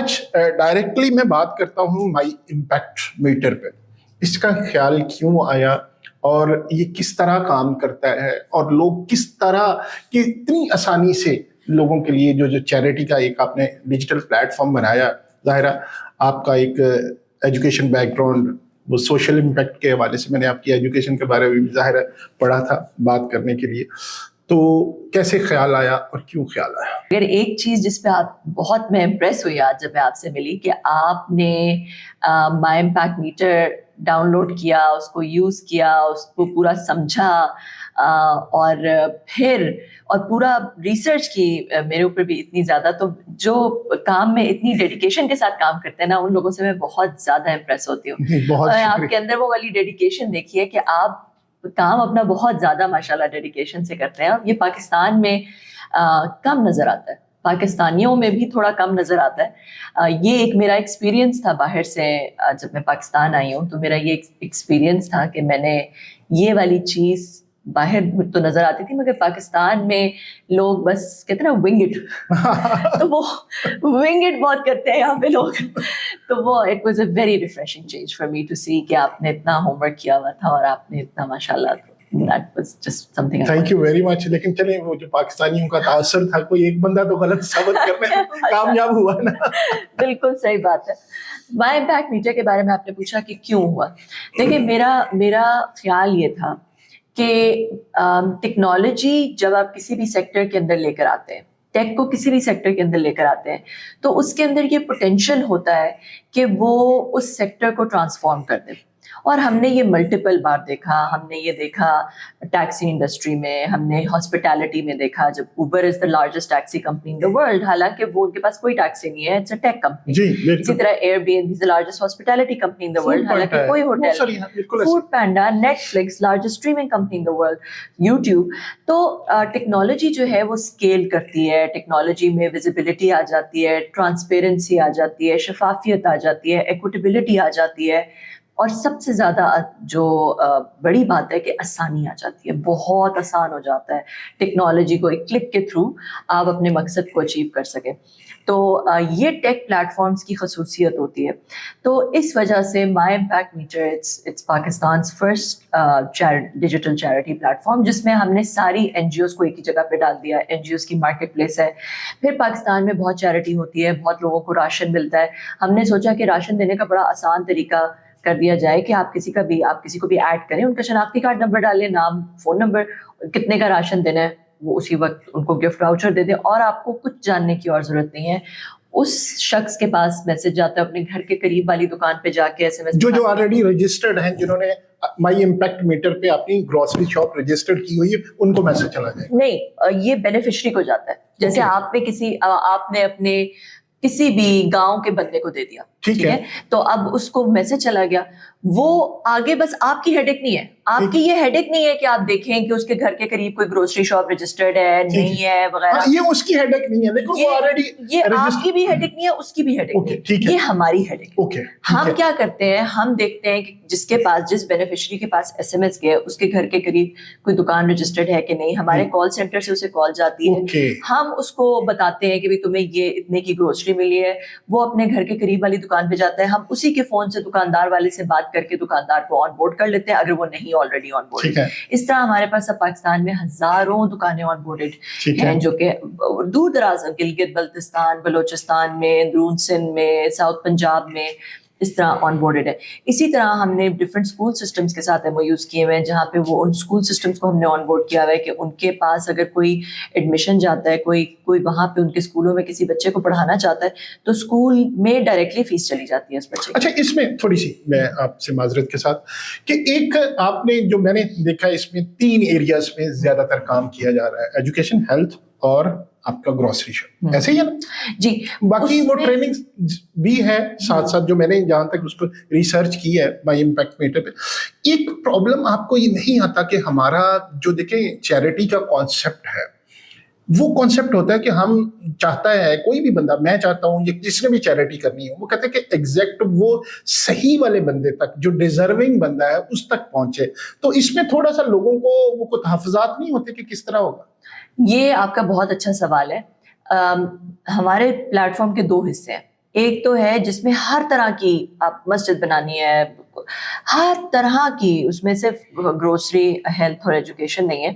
آج ڈائریکٹلی میں بات کرتا ہوں مائی امپیکٹ میٹر پہ. اس کا خیال کیوں آیا اور یہ کس طرح کام کرتا ہے اور لوگ کس طرح کی اتنی آسانی سے لوگوں کے لیے جو چیریٹی کا ایک آپ نے ڈیجیٹل پلیٹ فارم بنایا. ظاہرہ آپ کا ایک ایجوکیشن بیک گراؤنڈ وہ سوشل امپیکٹ کے حوالے سے میں نے آپ کی ایجوکیشن کے بارے میں بھی ظاہر پڑھا تھا بات کرنے کے لیے. تو کیسے خیال آیا اور کیوں خیال آیا؟ اگر ایک چیز جس پہ آپ بہت میں امپریس ہوئی آج جب میں آپ سے ملی کہ آپ نے مائی امپیکٹ میٹر ڈاؤن لوڈ کیا, اس کو یوز کیا, اس کو پورا سمجھا اور پھر پورا ریسرچ کی میرے اوپر بھی اتنی زیادہ. تو جو کام میں اتنی ڈیڈیکیشن کے ساتھ کام کرتے ہیں نا, ان لوگوں سے میں بہت زیادہ امپریس ہوتی ہوں. آپ کے اندر وہ والی ڈیڈیکیشن دیکھی ہے کہ آپ کام اپنا بہت زیادہ ماشاءاللہ ڈیڈیکیشن سے کرتے ہیں. یہ پاکستان میں کم نظر آتا ہے, پاکستانیوں میں بھی تھوڑا کم نظر آتا ہے. یہ ایک میرا ایکسپیرینس تھا باہر سے جب میں پاکستان آئی ہوں, تو میرا یہ ایکسپیرینس تھا کہ میں نے یہ والی چیز باہر تو نظر آتی تھی مگر پاکستان میں لوگ بس کہتے ہیں نا ونگ اٹ, تو وہ ونگ اٹ بہت کرتے ہیں یہاں پہ لوگ. تو وہ it was a very refreshing change for me to see کہ آپ نے اتنا ہوم ورک کیا ہوا تھا اور آپ نے اتنا ماشاءاللہ. That was just something. Thank you very much. لیکن چلیں وہ جو پاکستانیوں کا تاثر تھا, کوئی ایک بندہ تو غلط ثابت کرنے میں کامیاب ہوا نا. بالکل صحیح بات ہے. مائی امپیکٹ میٹر کے بارے میں آپ نے پوچھا کہ کیوں ہوا. دیکھیں میرا خیال یہ تھا کہ ٹیکنالوجی جب آپ کسی بھی سیکٹر کے اندر لے کر آتے ہیں, ٹیک کو کسی بھی سیکٹر کے اندر لے کر آتے ہیں, تو اس کے اندر یہ پوٹینشیل ہوتا ہے کہ وہ اس سیکٹر کو ٹرانسفارم کر دے. اور ہم نے یہ ملٹیپل بار دیکھا. ہم نے یہ دیکھا ٹیکسی انڈسٹری میں, ہم نے ہاسپٹیلٹی میں دیکھا جب Uber is the largest taxi company in the world, حالانکہ وہ ان کے پاس کوئی ٹیکسی نہیں ہے, اٹس اے ٹیک کمپنی. اسی طرح Airbnb is the largest hospitality company in the world, حالانکہ کوئی hotel. Foodpanda, Netflix, largest streaming company in the world, YouTube. تو ٹیکنالوجی جو ہے وہ اسکیل کرتی ہے, ٹیکنالوجی میں ویزیبلٹی آ جاتی ہے, ٹرانسپیرنسی آ جاتی ہے, شفافیت آ جاتی ہے, ایکوٹیبلٹی آ جاتی ہے, اور سب سے زیادہ جو بڑی بات ہے کہ آسانی آ جاتی ہے. بہت آسان ہو جاتا ہے ٹیکنالوجی کو ایک کلک کے تھرو آپ اپنے مقصد کو اچیو کر سکیں. تو یہ ٹیک پلیٹ فارمز کی خصوصیت ہوتی ہے. تو اس وجہ سے مائی امپیکٹ میٹر اٹس پاکستان's first digital charity platform, جس میں ہم نے ساری این جی اوز کو ایک ہی جگہ پہ ڈال دیا. این جی اوز کی مارکیٹ پلیس ہے. پھر پاکستان میں بہت چیریٹی ہوتی ہے, بہت لوگوں کو راشن ملتا ہے. ہم نے سوچا کہ راشن دینے کا بڑا آسان طریقہ کر دیا جائے کہ آپ کسی کو بھی ایڈ کریں, ان کا شناختی کارڈ نمبر ڈالیں, نام, فون نمبر, کتنے کا راشن دینا ہے, وہ اسی وقت ان کو گفٹ واؤچر دے دیں, اور آپ کو کچھ جاننے کی اور ضرورت نہیں ہے. اس شخص کے پاس میسج جاتا ہے اپنے گھر کے قریب والی دکان پہ جا کے, ایس ایم ایس جو آلریڈی رجسٹرڈ ہیں, جنہوں نے مائی امپیکٹ میٹر پہ اپنی گروسری شاپ رجسٹرڈ کی ہوئی ہے, ان کو میسج چلا جائے. نہیں, یہ بینیفیشری کو جاتا ہے. جیسے آپ نے اپنے کسی بھی گاؤں کے بندے کو دے دیا, ٹھیک ہے, تو اب اس کو میسج چلا گیا. وہ آگے بس آپ کی ہیڈک نہیں ہے, آپ کی یہ ہیڈک نہیں ہے کہ آپ دیکھیں کہ اس کے گھر کے قریب کوئی گروسری شاپ رجسٹرڈ ہے نہیں ہے وغیرہ. یہ اس کی ہیڈک نہیں ہے, لیکن وہ آلریڈی یہ آپ کی بھی ہیڈک نہیں ہے, اس کی بھی ہیڈک نہیں ہے, یہ ہماری ہیڈک ہے. ہم کیا کرتے ہیں, ہم دیکھتے ہیں کہ جس بینیفیشری کے پاس ایس ایم ایس گیا, اس کے گھر کے قریب کوئی دکان رجسٹرڈ ہے کہ نہیں. ہمارے کال سینٹر سے اسے کال جاتی ہے, ہم اس کو بتاتے ہیں کہ تمہیں یہ اتنے کی گروسری ملی ہے. وہ اپنے گھر کے قریب والی دکان پہ جاتا ہے, ہم اسی کے فون سے دکاندار والے سے بات کر کے دکاندار کو آن بورڈ کر لیتے ہیں اگر وہ نہیں آلریڈی آن بورڈ. اس طرح ہمارے پاس اب پاکستان میں ہزاروں دکانیں آن بورڈڈ ہیں, جو کہ دور دراز گلگت بلتستان, بلوچستان میں, اندرون سندھ میں, ساؤتھ پنجاب میں اس طرح آن بورڈڈ ہے. اسی طرح ہم نے ڈفرینٹ اسکول سسٹمس کے ساتھ MOUs یوز کیے ہوئے ہیں, جہاں پہ وہ ان اسکول سسٹمس کو ہم نے آن بورڈ کیا ہوا ہے کہ ان کے پاس اگر کوئی ایڈمیشن جاتا ہے, کوئی وہاں پہ ان کے اسکولوں میں کسی بچے کو پڑھانا چاہتا ہے, تو اسکول میں ڈائریکٹلی فیس چلی جاتی ہے اس بچے کی. اچھا, اس میں تھوڑی سی میں آپ سے معذرت کے ساتھ کہ ایک آپ نے جو میں نے دیکھا, اس میں 3 ایریاز میں زیادہ تر کام کیا جا رہا ہے, ایجوکیشن, ہیلتھ اور آپ کا گروسری شاپ, ایسے ہی ہے نا جی. باقی وہ ٹریننگ بھی ہے ساتھ ساتھ, جو میں نے جہاں تک اس کو ریسرچ کی ہے مائی امپیکٹ میٹر پہ. ایک پرابلم آپ کو یہ نہیں آتا کہ ہمارا جو دیکھیں چیریٹی کا کانسیپٹ ہے, وہ کانسیپٹ ہوتا ہے کہ ہم چاہتا ہے کوئی بھی بندہ, میں چاہتا ہوں جس نے بھی چیریٹی کرنی ہے, وہ کہتے ہیں کہ ایگزیکٹ وہ صحیح والے بندے تک, جو ڈیزرونگ بندہ ہے اس تک پہنچے. تو اس میں تھوڑا سا لوگوں کو وہ تحفظات نہیں ہوتے کہ کس طرح ہوگا؟ یہ آپ کا بہت اچھا سوال ہے. ہمارے پلیٹ فارم کے 2 حصے ہیں. ایک تو ہے جس میں ہر طرح کی آپ مسجد بنانی ہے, ہر طرح کی, اس میں صرف گروسری, ہیلتھ اور ایجوکیشن نہیں ہے,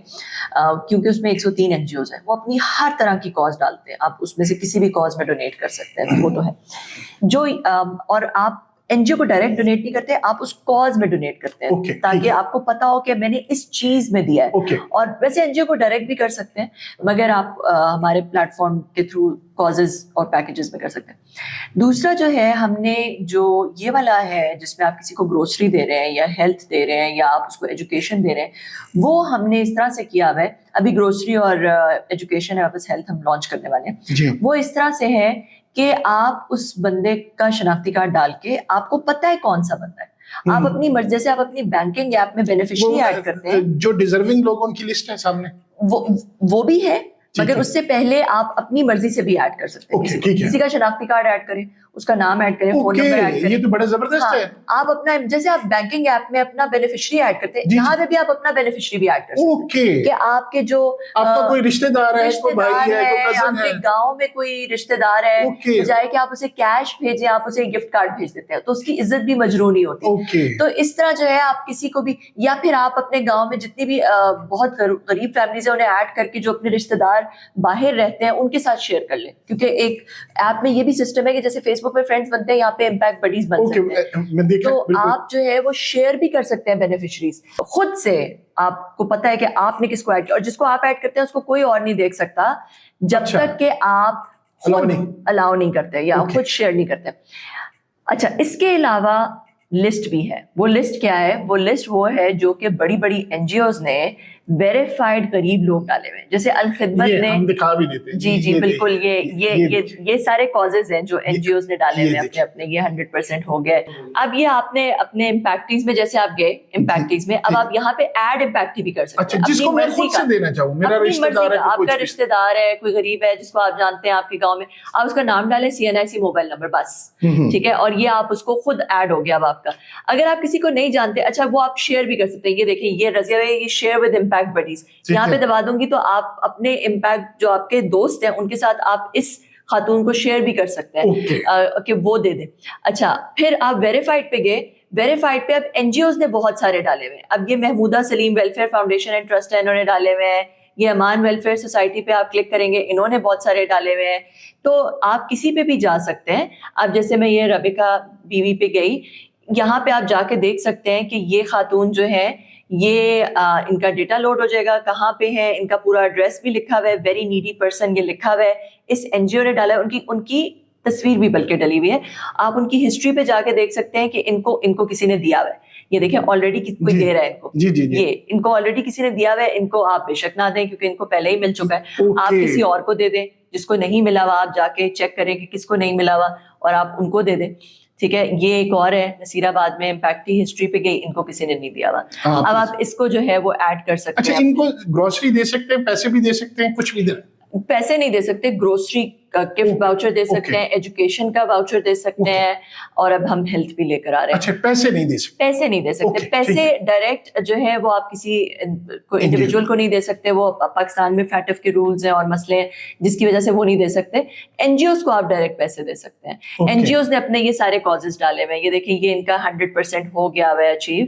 کیونکہ اس میں 103 NGOs ہیں, وہ اپنی ہر طرح کی کاز ڈالتے ہیں, آپ اس میں سے کسی بھی کاز میں ڈونیٹ کر سکتے ہیں, وہ تو ہے جو, اور آپ NGO کو ڈائریکٹ ڈونیٹ نہیں کرتے, آپ اس کاز میں ڈونیٹ کرتے ہیں تاکہ آپ کو پتا ہو کہ میں نے اس چیز میں دیا ہے. اور ویسے NGO کو ڈائریکٹ بھی کر سکتے ہیں, مگر آپ ہمارے پلیٹ فارم کے تھرو کازز اور پیکیجز میں کر سکتے ہیں. دوسرا جو ہے, ہم نے جو یہ والا ہے جس میں آپ کسی کو گروسری دے رہے ہیں یا ہیلتھ دے رہے ہیں یا آپ اس کو ایجوکیشن دے رہے ہیں, وہ ہم نے اس طرح سے کیا ہوا ہے. ابھی گروسری اور ایجوکیشن ہے, واپس ہیلتھ ہم لانچ کرنے والے ہیں. وہ اس طرح سے ہے کہ آپ اس بندے کا شناختی کارڈ ڈال کے, آپ کو پتہ ہے کون سا بندہ ہے, آپ اپنی مرضی, جیسے آپ اپنی بینکنگ ایپ میں بینیفیشری ایڈ کرتے ہیں, جو ڈیزرونگ لوگوں کی لسٹ ہے سامنے, وہ بھی ہے, مگر اس سے پہلے آپ اپنی مرضی سے بھی ایڈ کر سکتے ہیں. کسی کا شناختی کارڈ ایڈ کریں, اس کا نام ایڈ کریں, فون نمبر ایڈ کریں. یہ تو بڑا زبردست ہے. آپ اپنا, جیسے آپ بینکنگ ایپ میں اپنا بینیفیشری ایڈ کرتے ہیں, یہاں پہ بھی آپ اپنا بینیفیشری بھی ایڈ کر سکتے ہیں کہ آپ کے جو آپ کا کوئی رشتہ دار ہے, کوئی بھائی ہے, کوئی کزن ہے, آپ کے گاؤں میں کوئی رشتہ دار ہے, بجائے کہ آپ اسے کیش بھیجیں, آپ اسے گفٹ کارڈ بھیج دیتے ہیں, تو اس کی عزت بھی مجرونی ہوتی ہے. تو اس طرح جو ہے آپ کسی کو بھی, یا پھر آپ اپنے گاؤں میں جتنی بھی بہت غریب فیملیز ہیں انہیں ایڈ کر کے جو اپنے رشتہ دار باہر رہتے ہیں ان کے ساتھ شیئر کر لیں, کیونکہ ایک ایپ میں یہ بھی سسٹم ہے کہ جیسے فیس بک میں فرینڈز بنتے ہیں, یہاں پہ امپیکٹ بڈیز بن سکتے ہیں, تو آپ جو ہے وہ شیئر بھی کر سکتے ہیں بینیفیشریز خود سے. آپ کو پتا ہے کہ آپ نے کس کو ایڈ کیا, اور جس کو آپ ایڈ کرتے ہیں اس کو کوئی اور نہیں دیکھ سکتا جب تک کہ آپ خود الاؤ نہیں کرتے یا خود شیئر نہیں کرتے. اچھا, اس کے علاوہ لسٹ بھی ہے. وہ لسٹ کیا ہے؟ وہ لسٹ وہ ہے جو کہ بڑی بڑی NGOs نے ویریفائڈ غریب لوگ ڈالے ہوئے ہیں, جیسے الخدمت نے, ہم دکھا بھی دیتے ہیں. جی بالکل, یہ سارے کازز ہیں جو NGOs نے ڈالے ہوئے ہیں اپنے, یہ 100% ہو گئے. اب یہ آپ نے اپنے امپیکٹیز میں, جیسے آپ گئے امپیکٹیز میں, اب آپ یہاں پہ ایڈ امپیکٹی بھی کر سکتے ہیں, جس کو میں خود سے دینا چاہوں, میرا رشتہ دار ہے, آپ کا رشتہ دار ہے, کوئی غریب ہے جس کو آپ جانتے ہیں آپ کے گاؤں میں, آپ اس کا نام ڈالیں, CNIC موبائل نمبر, بس ٹھیک ہے, اور یہ آپ اس کو خود ایڈ ہو گیا اب آپ کا. اگر آپ کسی کو نہیں جانتے, اچھا وہ آپ شیئر بھی کر سکتے ہیں. یہ دیکھیں, یہ رضیہ ہے, یہ شیئر ود امپیکٹ بڈیز, یہاں پہ دبا دوں گی تو آپ اپنے امپیکٹ جو آپ کے دوست ہیں ان کے ساتھ آپ اس خاتون کو شیئر بھی کر سکتے ہیں کہ وہ دے دیں. اچھا, پھر آپ ویریفائڈ پہ گئے, ویریفائڈ پہ اب NGOs نے بہت سارے ڈالے ہوئے ہیں. اب یہ محمودہ سلیم ویلفیئر فاؤنڈیشن اینڈ ٹرسٹ ہے, انہوں نے ڈالے ہوئے ہیں. یہ امان ویلفیئر سوسائٹی پہ آپ کلک کریں گے, انہوں نے بہت سارے ڈالے ہوئے ہیں. تو آپ کسی پہ بھی جا سکتے ہیں. اب جیسے میں یہ ربیکہ بیوی پہ گئی, یہاں پہ آپ جا کے دیکھ سکتے ہیں کہ یہ خاتون جو ہے, یہ ان کا ڈیٹا لوڈ ہو جائے گا, کہاں پہ ہے, ان کا پورا ایڈریس بھی لکھا ہوا ہے, ویری نیڈی پرسن یہ لکھا ہوا ہے, اس NGO نے ڈالا ہے, ان کی تصویر بھی بلکہ ڈلی ہوئی ہے. آپ ان کی ہسٹری پہ جا کے دیکھ سکتے ہیں کہ ان کو کسی نے دیا ہوا ہے. یہ دیکھیں آلریڈی کوئی دے رہا ہے ان کو, یہ ان کو آلریڈی کسی نے دیا ہوا ہے. ان کو آپ بے شک نہ دیں کیونکہ ان کو پہلے ہی مل چکا ہے. آپ کسی اور کو دے دیں, جس کو نہیں ملا ہوا آپ جا کے چیک کریں کہ کس کو نہیں ملا ہوا, اور آپ ان کو دے دیں. ٹھیک ہے, یہ ایک اور ہے نصیر آباد میں, امپیکٹ کی ہسٹری پہ گئی, ان کو کسی نے نہیں دیا ہوا. اب آپ اس کو جو ہے وہ ایڈ کر سکتے ہیں. اچھا, ان کو گروسری دے سکتے ہیں, پیسے بھی دے سکتے ہیں, کچھ بھی پیسے نہیں دے سکتے, گروسری کا گفٹ واؤچر دے سکتے ہیں, ایجوکیشن کا واؤچر دے سکتے ہیں, اور اب ہم ہیلتھ بھی لے کر آ رہے ہیں. اچھا, پیسے نہیں دے سکتے, پیسے نہیں دے سکتے. پیسے ڈائریکٹ جو ہے وہ آپ کسی انڈیویجول کو نہیں دے سکتے. وہ پاکستان میں فیٹف کے رولز ہیں اور مسئلے ہیں جس کی وجہ سے وہ نہیں دے سکتے. NGOs کو آپ ڈائریکٹ پیسے دے سکتے ہیں. NGOs نے اپنے یہ سارے کازز ڈالے ہوئے ہیں. یہ دیکھیں, یہ ان کا 100% ہو گیا ہوا ہے اچیو.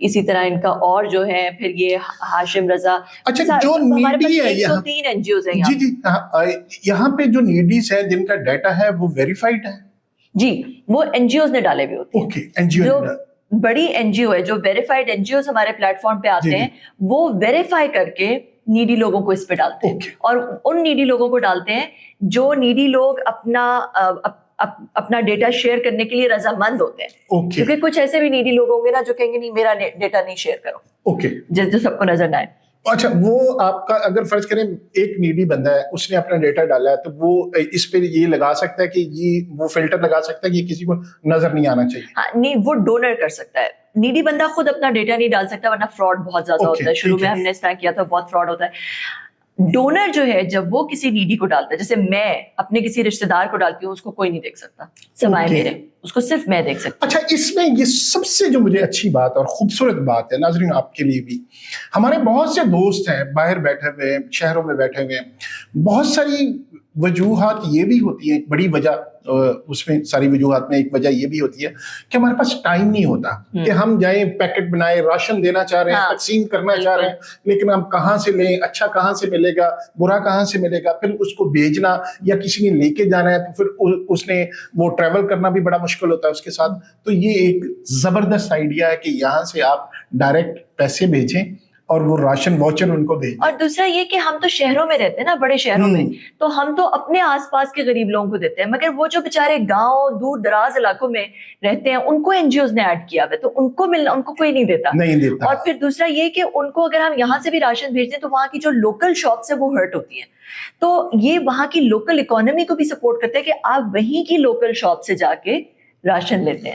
اسی طرح ان کا اور جو ہے, پھر یہ ہاشم رضا, اچھا جو نیڈی ہے, 103 NGOs ہیں جی یہاں پہ جو نیڈیز ہے جن کا ڈیٹا ہے وہ ویریفائڈ ہے. جی, وہ NGOs نے ڈالے ہوئے ہوتے ہیں. جو بڑی NGO ہے, جو ویریفائڈ NGOs ہمارے پلیٹ فارم پہ آتے ہیں, وہ ویریفائی کر کے نیڈی لوگوں کو اس پہ ڈالتے ہیں, اور ان نیڈی لوگوں کو ڈالتے ہیں جو نیڈی لوگ اپنا ڈیٹا شیئر کرنے کے لیے رضامند ہوتے ہیں. کیونکہ کچھ ایسے بھی نیڈی لوگ ہوں گے نا جو کہیں گے نہیں میرا ڈیٹا نہیں شیئر کرو, جو سب کو نظر نہ آئے. اچھا, وہ آپ کا اگر فرض کریں ایک نیڈی بندہ ہے, اس نے اپنا ڈیٹا ڈالا ہے, تو وہ اس پہ یہ لگا سکتا ہے کہ یہ وہ فلٹر لگا سکتا ہے کہ یہ کسی کو نظر نہیں آنا چاہیے. نہیں, وہ ڈونر کر سکتا ہے. نیڈی بندہ خود اپنا ڈیٹا نہیں ڈال سکتا, ورنہ فراڈ بہت زیادہ ہوتا ہے. شروع میں ہم نے اس طرح کیا تھا, بہت فراڈ ہوتا ہے. ڈونر جو ہے, جب وہ کسی نیڈی کو ڈالتا ہے, جیسے میں اپنے کسی رشتے دار کو ڈالتی ہوں, اس کو کوئی نہیں دیکھ سکتا سوائے میرے, اس کو صرف میں دیکھ سکتی اچھا، اس میں یہ سب سے جو مجھے اچھی بات اور خوبصورت بات ہے ناظرین آپ کے لیے بھی، ہمارے بہت سے دوست ہیں باہر بیٹھے ہوئے، شہروں میں بیٹھے ہوئے، بہت ساری وجوہات یہ بھی ہوتی ہیں، ایک بڑی وجہ اس میں ساری وجوہات میں ایک وجہ یہ بھی ہوتی ہے کہ ہمارے پاس ٹائم نہیں ہوتا کہ ہم جائیں پیکٹ بنائیں، راشن دینا چاہ رہے ہیں، تقسیم کرنا چاہ رہے ہیں، لیکن ہم کہاں سے لیں، اچھا کہاں سے ملے گا، برا کہاں سے ملے گا، پھر اس کو بھیجنا یا کسی نے لے کے جانا ہے تو پھر اس نے وہ ٹریول کرنا بھی بڑا مشکل ہوتا ہے اس کے ساتھ. تو یہ ایک زبردست آئیڈیا ہے کہ یہاں سے آپ ڈائریکٹ پیسے بھیجیں اور وہ راشن واچر ان کو بھیجیں. اور دوسرا یہ کہ ہم تو شہروں میں رہتے ہیں نا، بڑے شہروں میں، تو ہم تو اپنے آس پاس کے غریب لوگوں کو دیتے ہیں، مگر وہ جو بےچارے گاؤں دور دراز علاقوں میں رہتے ہیں ان کو این جی اوز نے ایڈ کیا ہوا ہے، تو ان کو کوئی نہیں دیتا. اور پھر دوسرا یہ کہ ان کو اگر ہم یہاں سے بھی راشن بھیج دیں تو وہاں کی جو لوکل شاپس ہیں وہ ہرٹ ہوتی ہیں. تو یہ وہاں کی لوکل اکانومی کو بھی سپورٹ کرتا ہے کہ آپ وہیں کی لوکل شاپ سے جا کے راشن لیتے ہیں.